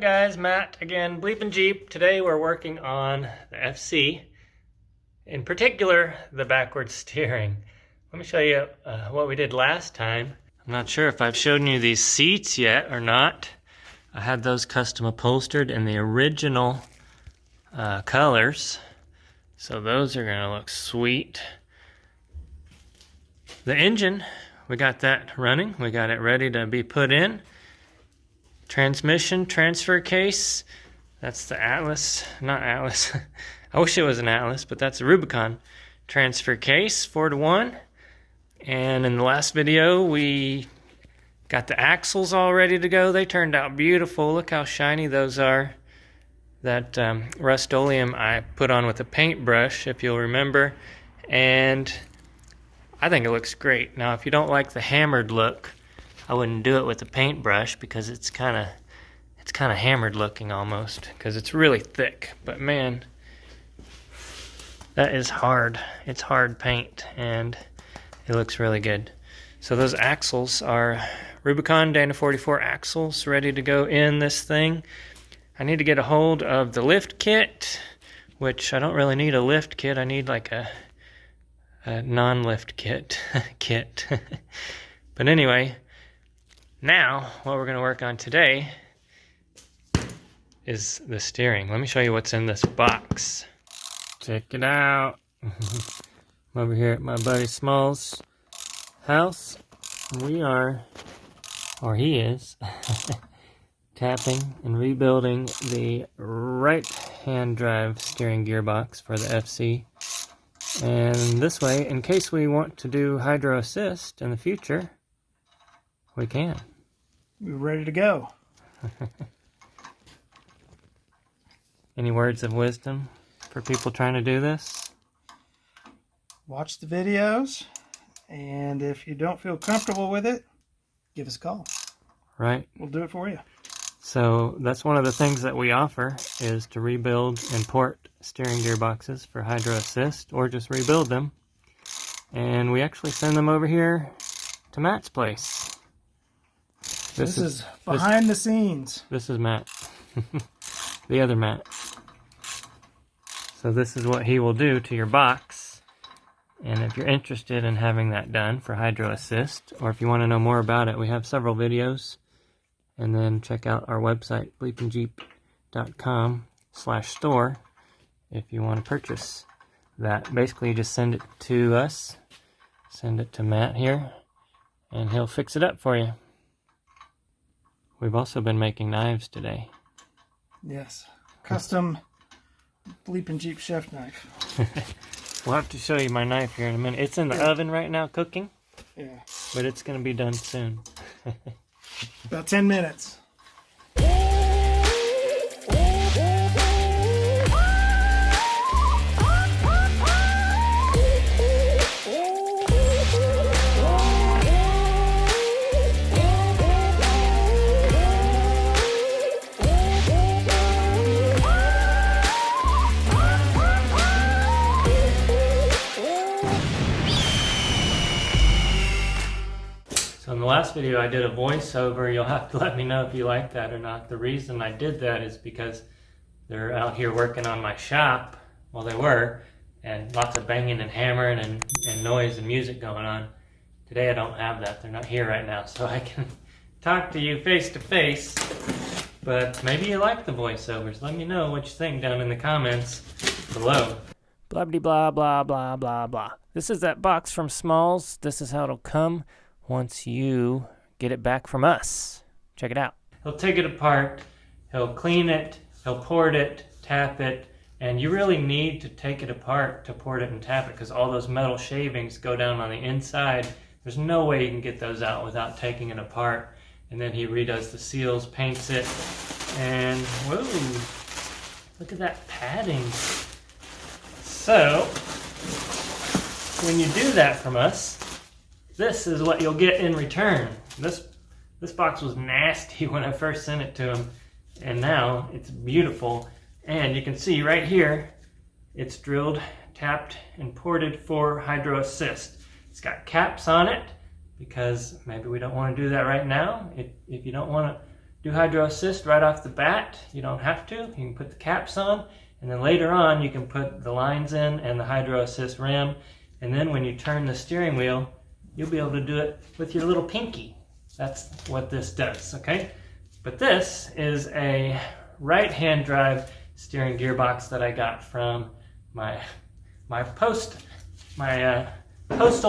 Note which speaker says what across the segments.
Speaker 1: guys, Matt again, BleepinJeep. Today we're working on the FC, in particular the backward steering. Let me show you what we did last time. I'm not sure if I've shown you these seats yet or not. I had those custom upholstered in the original colors, so those are gonna look sweet. The engine, we got that running. We got it ready to be put in. Transmission, transfer case, that's the Atlas, not Atlas. I wish it was an Atlas, but that's a Rubicon transfer case, 4-to-1. And in the last video, we got the axles all ready to go. They turned out beautiful. Look how shiny those are. That Rust-Oleum I put on with a paintbrush, if you'll remember. And I think it looks great. Now, if you don't like the hammered look, I wouldn't do it with a paintbrush because it's kind of hammered looking almost because it's really thick. But man, that is hard. It's hard paint and it looks really good. So those axles are Rubicon Dana 44 axles ready to go in this thing. I need to get a hold of the lift kit, which I don't really need a lift kit. I need like a non-lift kit. But anyway, now, what we're going to work on today is the steering. Let me show you what's in this box. Check it out. I'm over here at my buddy Small's house. We are, or he is, tapping and rebuilding the right-hand drive steering gearbox for the FC. And this way, in case we want to do hydro assist in the future, we can.
Speaker 2: We're ready to go.
Speaker 1: Any words of wisdom for people trying to do this?
Speaker 2: Watch the videos, and if you don't feel comfortable with it, give us a call.
Speaker 1: Right.
Speaker 2: We'll do it for you.
Speaker 1: So that's one of the things that we offer is to rebuild and port steering gearboxes for hydro assist or just rebuild them. And we actually send them over here to Matt's place.
Speaker 2: This is behind the scenes.
Speaker 1: This is Matt. The other Matt. So this is what he will do to your box. And if you're interested in having that done for hydro assist, or if you want to know more about it, we have several videos. And then check out our website, BleepinJeep.com/store, if you want to purchase that. Basically, you just send it to us, send it to Matt here, and he'll fix it up for you. We've also been making knives today.
Speaker 2: Yes. Custom BleepinJeep chef knife.
Speaker 1: We'll have to show you my knife here in a minute. It's in the oven right now cooking.
Speaker 2: Yeah.
Speaker 1: But it's going to be done soon.
Speaker 2: About 10 minutes.
Speaker 1: So in the last video I did a voiceover. You'll have to let me know if you like that or not. The reason I did that is because they're out here working on my shop. Well, they were, and lots of banging and hammering and noise and music going on. Today I don't have that. They're not here right now, so I can talk to you face to face. But maybe you like the voiceovers. Let me know what you think down in the comments below. Blah blah blah blah blah blah. This is that box from Smalls. This is how it'll come once you get it back from us. Check it out. He'll take it apart, he'll clean it, he'll port it, tap it, and you really need to take it apart to port it and tap it because all those metal shavings go down on the inside. There's no way you can get those out without taking it apart. And then he redoes the seals, paints it, and whoa, look at that padding. So, when you do that from us, this is what you'll get in return. This box was nasty when I first sent it to him, and now it's beautiful. And you can see right here, it's drilled, tapped, and ported for hydro assist. It's got caps on it because maybe we don't want to do that right now. If you don't want to do hydro assist right off the bat. You don't have to. You can put the caps on, and then later on you can put the lines in and the hydro assist rim, and then when you turn the steering wheel, you'll be able to do it with your little pinky. That's what this does, okay? But this is a right-hand drive steering gearbox that I got from my postal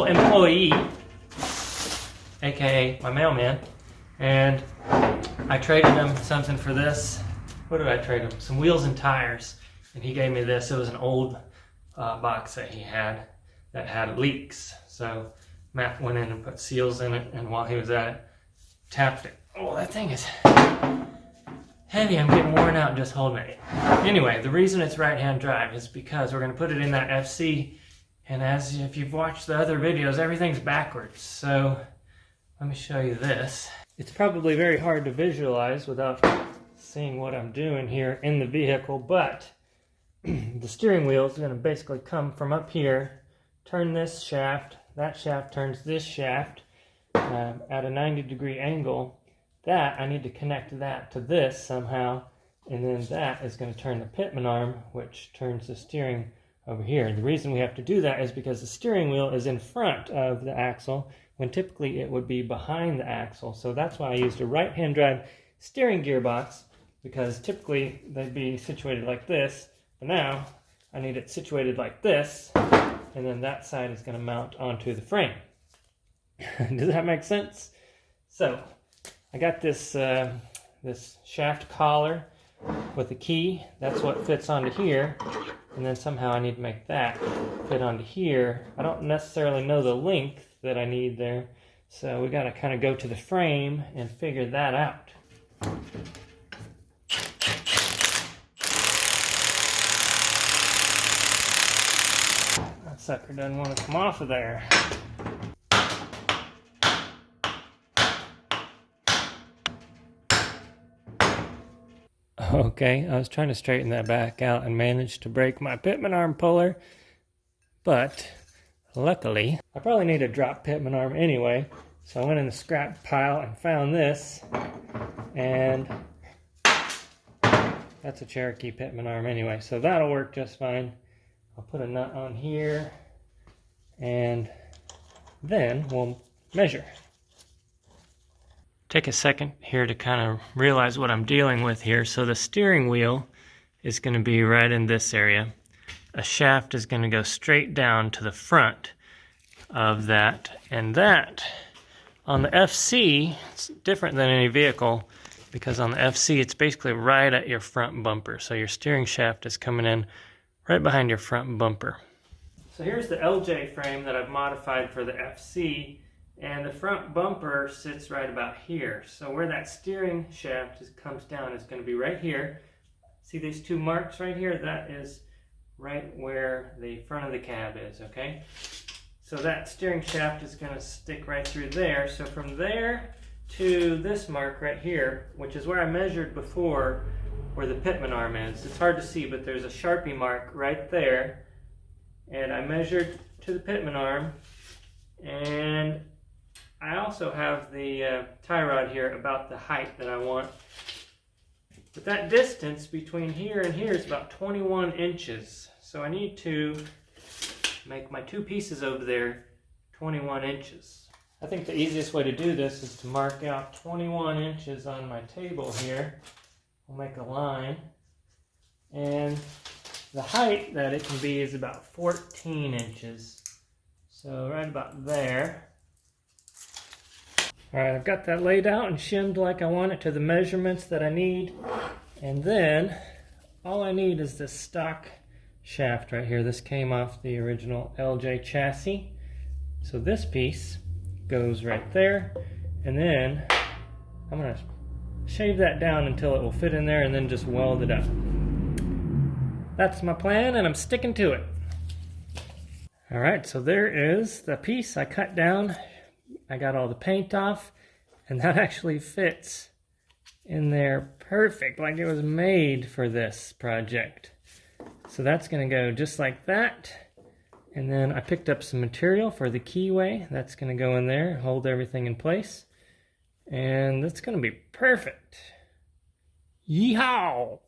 Speaker 1: employee, aka my mailman, and I traded him something for this. What did I trade him? Some wheels and tires, and he gave me this. It was an old box that he had that had leaks, so Matt went in and put seals in it, and while he was at it, tapped it. Oh, that thing is heavy. I'm getting worn out just holding it. Anyway, the reason it's right-hand drive is because we're going to put it in that FC, and if you've watched the other videos, everything's backwards. So let me show you this. It's probably very hard to visualize without seeing what I'm doing here in the vehicle, but the steering wheel is going to basically come from up here, turn this shaft, that shaft turns this shaft at a 90-degree angle. That, I need to connect that to this somehow, and then that is going to turn the pitman arm, which turns the steering over here. The reason we have to do that is because the steering wheel is in front of the axle, when typically it would be behind the axle. So that's why I used a right-hand drive steering gearbox, because typically they'd be situated like this, but now I need it situated like this, and then that side is going to mount onto the frame. Does that make sense? So I got this this shaft collar with a key. That's what fits onto here, and then somehow I need to make that fit onto here. I don't necessarily know the length that I need there, so we got to kind of go to the frame and figure that out. That sucker doesn't want to come off of there. Okay, I was trying to straighten that back out and managed to break my pitman arm puller, but luckily, I probably need a drop pitman arm anyway, so I went in the scrap pile and found this, and that's a Cherokee pitman arm anyway, so that'll work just fine. I'll put a nut on here, and then we'll measure. Take a second here to kind of realize what I'm dealing with here. So the steering wheel is going to be right in this area. A shaft is going to go straight down to the front of that. And that, on the FC, it's different than any vehicle, because on the FC it's basically right at your front bumper. So your steering shaft is coming in right behind your front bumper. So here's the LJ frame that I've modified for the FC. And the front bumper sits right about here. So where that steering shaft comes down is going to be right here. See these two marks right here? That is right where the front of the cab is, okay? So that steering shaft is going to stick right through there. So from there to this mark right here, which is where I measured before where the pitman arm is. It's hard to see, but there's a Sharpie mark right there. And I measured to the pitman arm, and I also have the tie rod here about the height that I want. But that distance between here and here is about 21 inches. So I need to make my two pieces over there 21 inches. I think the easiest way to do this is to mark out 21 inches on my table here. We'll make a line. And the height that it can be is about 14 inches. So right about there. Alright, I've got that laid out and shimmed like I want it to the measurements that I need. And then, all I need is this stock shaft right here. This came off the original LJ chassis. So this piece goes right there. And then, I'm going to shave that down until it will fit in there and then just weld it up. That's my plan, and I'm sticking to it. Alright, so there is the piece I cut down. I got all the paint off, and that actually fits in there perfect, like it was made for this project. So that's going to go just like that. And then I picked up some material for the keyway. That's going to go in there, hold everything in place. And that's going to be perfect. Yeehaw!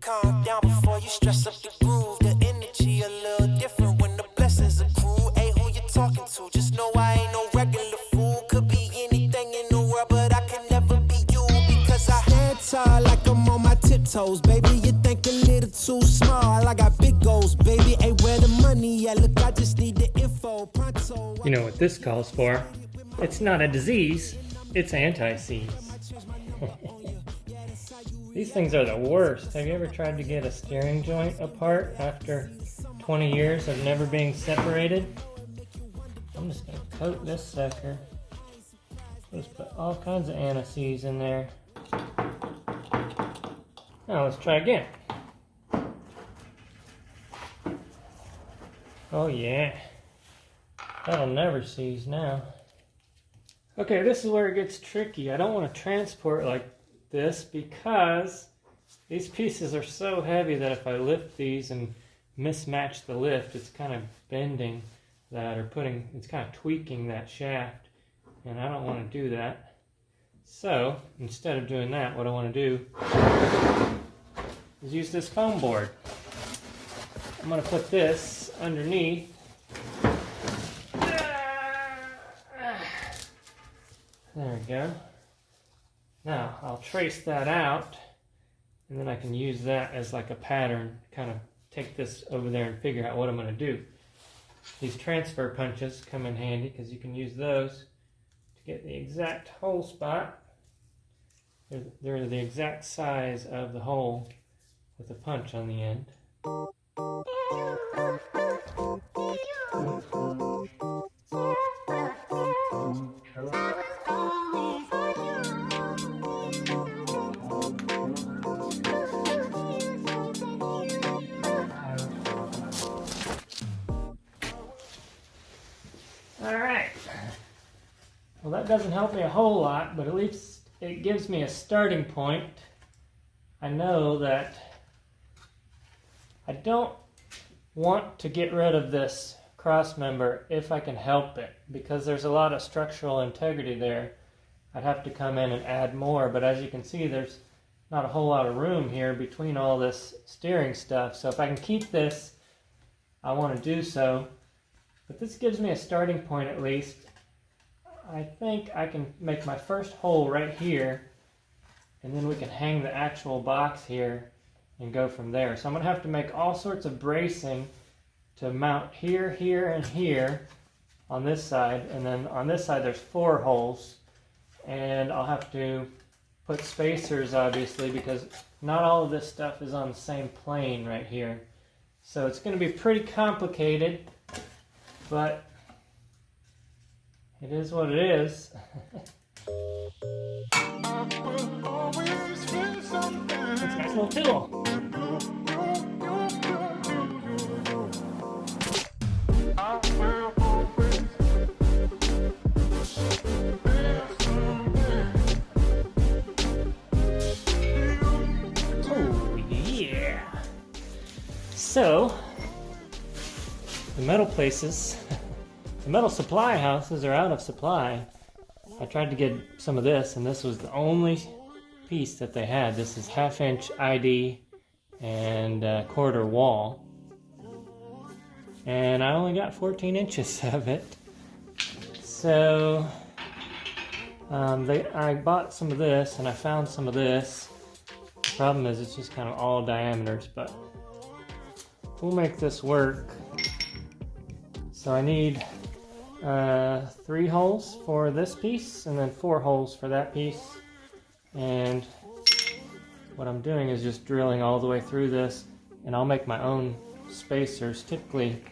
Speaker 3: Calm down before you stress up the groove. The energy a little different when the blessings accrue. Hey, who you talking to? Just know I ain't no regular fool. Could be anything in the world, but I can never be you because I stand tall like I'm on my tiptoes, baby. You think a little too small. I got big goals, baby. Hey, where the money at? Look, I just need the info. Pronto.
Speaker 1: You know what this calls for? It's not a disease, it's anti-seize. These things are the worst. Have you ever tried to get a steering joint apart after 20 years of never being separated? I'm just going to coat this sucker. Just put all kinds of anti-seize in there. Now let's try again. Oh yeah. That'll never seize now. Okay, this is where it gets tricky. I don't want to transport like this because these pieces are so heavy that if I lift these and mismatch the lift, it's kind of bending that or it's kind of tweaking that shaft, and I don't want to do that. So instead of doing that, what I want to do is use this foam board. I'm going to put this underneath. There we go. Now I'll trace that out, and then I can use that as like a pattern, kind of take this over there and figure out what I'm going to do. These transfer punches come in handy because you can use those to get the exact hole spot. They're the exact size of the hole with a punch on the end. Alright, well that doesn't help me a whole lot, but at least it gives me a starting point. I know that I don't want to get rid of this cross member if I can help it, because there's a lot of structural integrity there. I'd have to come in and add more, but as you can see there's not a whole lot of room here between all this steering stuff, so if I can keep this, I want to do so. But this gives me a starting point at least. I think I can make my first hole right here, and then we can hang the actual box here and go from there. So I'm going to have to make all sorts of bracing to mount here, here, and here on this side. And then on this side there's 4 holes. And I'll have to put spacers obviously because not all of this stuff is on the same plane right here. So it's going to be pretty complicated. But it is what it is. It's a nice little tool. Oh yeah. So the metal places, the metal supply houses are out of supply. I tried to get some of this, and this was the only piece that they had. This is 1/2 inch ID and 1/4 wall. And I only got 14 inches of it. So I bought some of this, and I found some of this. The problem is it's just kind of all diameters, but we'll make this work. So I need 3 holes for this piece and then 4 holes for that piece. And what I'm doing is just drilling all the way through this, and I'll make my own spacers. Typically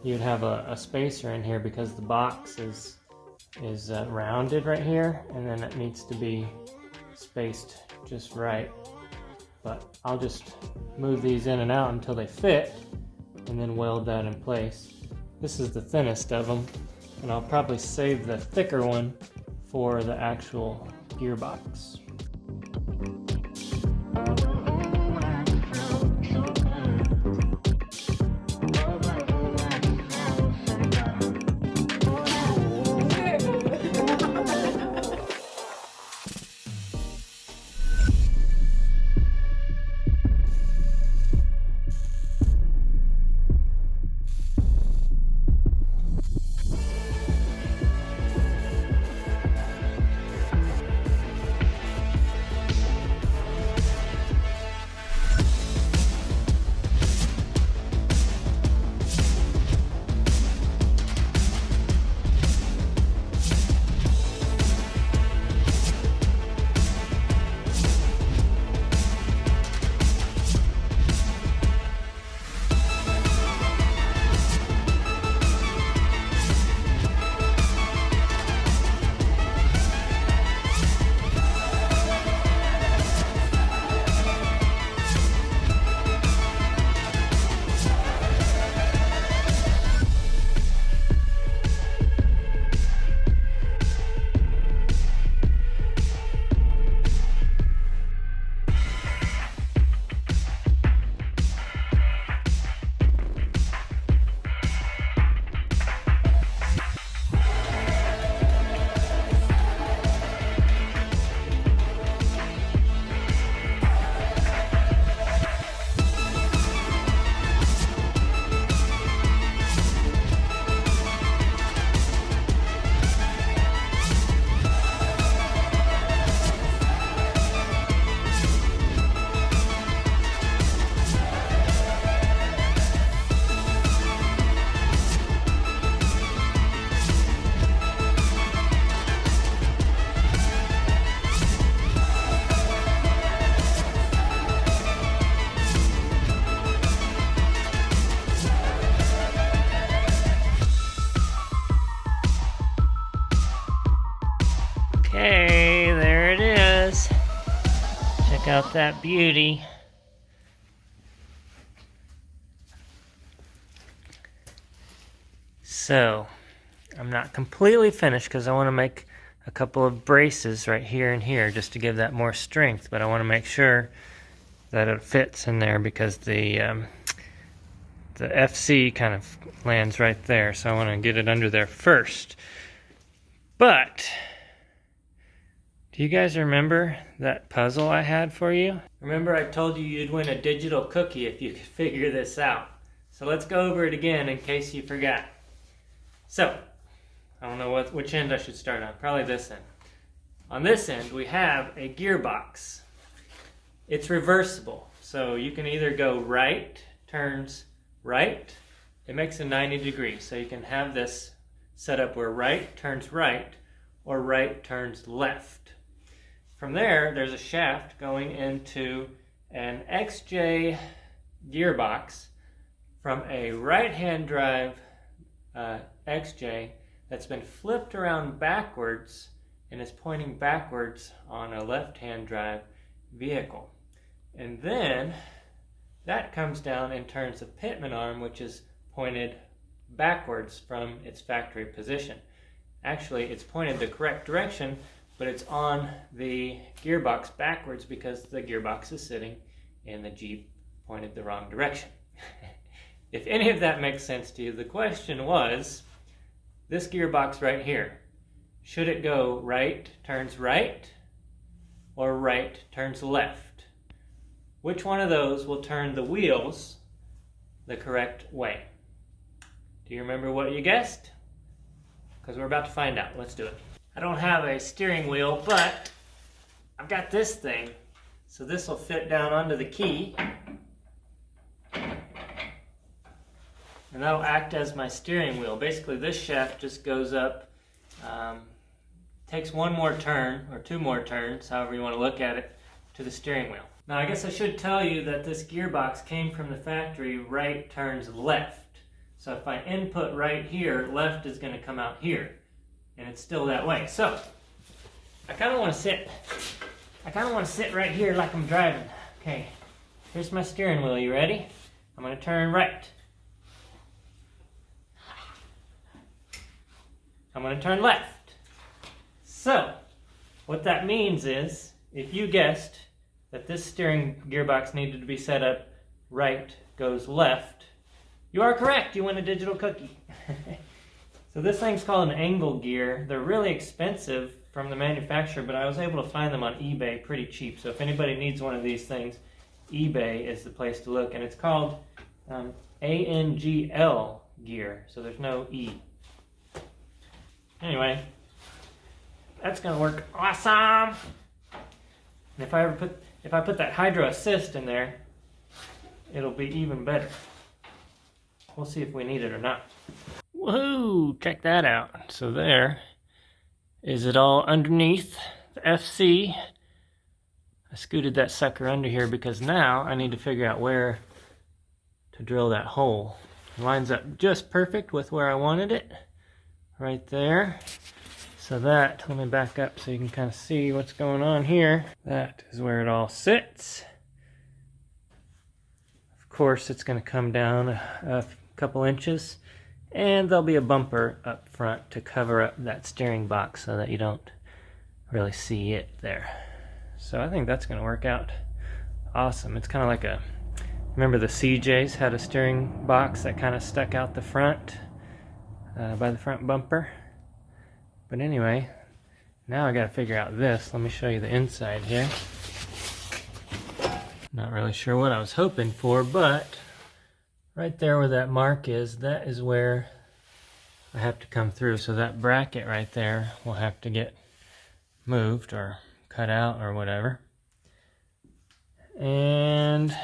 Speaker 1: you'd have a spacer in here because the box is rounded right here, and then it needs to be spaced just right. But I'll just move these in and out until they fit and then weld that in place. This is the thinnest of them, and I'll probably save the thicker one for the actual gearbox. Check out that beauty. So, I'm not completely finished because I want to make a couple of braces right here and here just to give that more strength, but I want to make sure that it fits in there because the FC kind of lands right there, so I want to get it under there first. But do you guys remember that puzzle I had for you? Remember I told you you'd win a digital cookie if you could figure this out. So let's go over it again in case you forgot. So, I don't know which end I should start on. Probably this end. On this end, we have a gearbox. It's reversible. So you can either go right, turns right. It makes a 90 degrees. So you can have this set up where right turns right or right turns left. From there, there's a shaft going into an XJ gearbox from a right-hand drive XJ that's been flipped around backwards and is pointing backwards on a left-hand drive vehicle. And then that comes down and turns the pitman arm, which is pointed backwards from its factory position. Actually, it's pointed the correct direction, but it's on the gearbox backwards because the gearbox is sitting in the Jeep pointed the wrong direction. If any of that makes sense to you, the question was, this gearbox right here, should it go right turns right or right turns left? Which one of those will turn the wheels the correct way? Do you remember what you guessed? Because we're about to find out. Let's do it. I don't have a steering wheel, but I've got this thing. So this will fit down onto the key. And that'll act as my steering wheel. Basically, this shaft just goes up, takes one more turn, or two more turns, however you want to look at it, to the steering wheel. Now, I guess I should tell you that this gearbox came from the factory right turns left. So if I input right here, left is going to come out here. And it's still that way. So, I kind of want to sit right here like I'm driving. Okay, here's my steering wheel. You ready? I'm going to turn right. I'm going to turn left. So, what that means is, if you guessed that this steering gearbox needed to be set up right goes left, you are correct. You win a digital cookie. So this thing's called an angle gear. They're really expensive from the manufacturer, but I was able to find them on eBay pretty cheap. So if anybody needs one of these things, eBay is the place to look. And it's called ANGL gear. So there's no E. Anyway, that's gonna work awesome. And if I put that hydro assist in there, it'll be even better. We'll see if we need it or not. Woohoo! Check that out. So there is it all underneath the FC. I scooted that sucker under here because now I need to figure out where to drill that hole. It lines up just perfect with where I wanted it. Right there. So that, let me back up so you can kind of see what's going on here. That is where it all sits. Of course, it's going to come down a couple inches, and there'll be a bumper up front to cover up that steering box so that you don't really see it there. So I think that's going to work out awesome. It's kind of like a, remember the CJs had a steering box that kind of stuck out the front by the front bumper? But anyway, now I got to figure out this. Let me show you the inside here. Not really sure what I was hoping for, but right there where that mark is, that is where I have to come through. So that bracket right there will have to get moved or cut out or whatever. And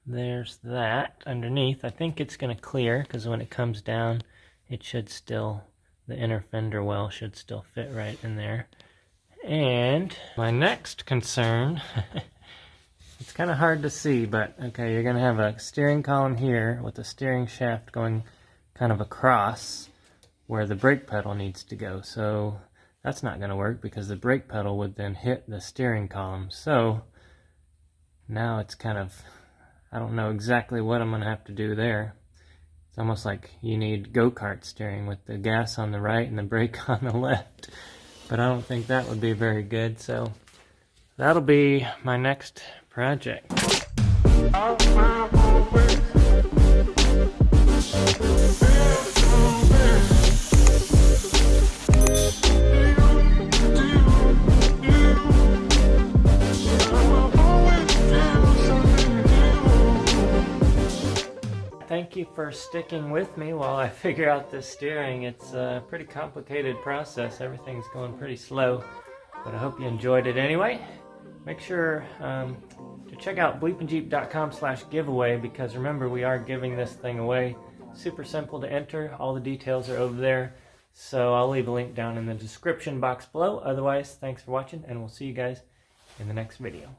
Speaker 1: there's that underneath. I think it's going to clear because when it comes down, it should still, the inner fender well should still fit right in there. And my next concern, it's kind of hard to see, but okay, you're going to have a steering column here with a steering shaft going kind of across where the brake pedal needs to go. So that's not going to work because the brake pedal would then hit the steering column. So now it's kind of, I don't know exactly what I'm going to have to do there. It's almost like you need go-kart steering with the gas on the right and the brake on the left. But I don't think that would be very good, so that'll be my next project. Thank you for sticking with me while I figure out this steering. It's a pretty complicated process. Everything's going pretty slow, but I hope you enjoyed it anyway. Make sure to check out BleepinJeep.com/giveaway, because remember, we are giving this thing away. Super simple to enter. All the details are over there. So I'll leave a link down in the description box below. Otherwise, thanks for watching, and we'll see you guys in the next video.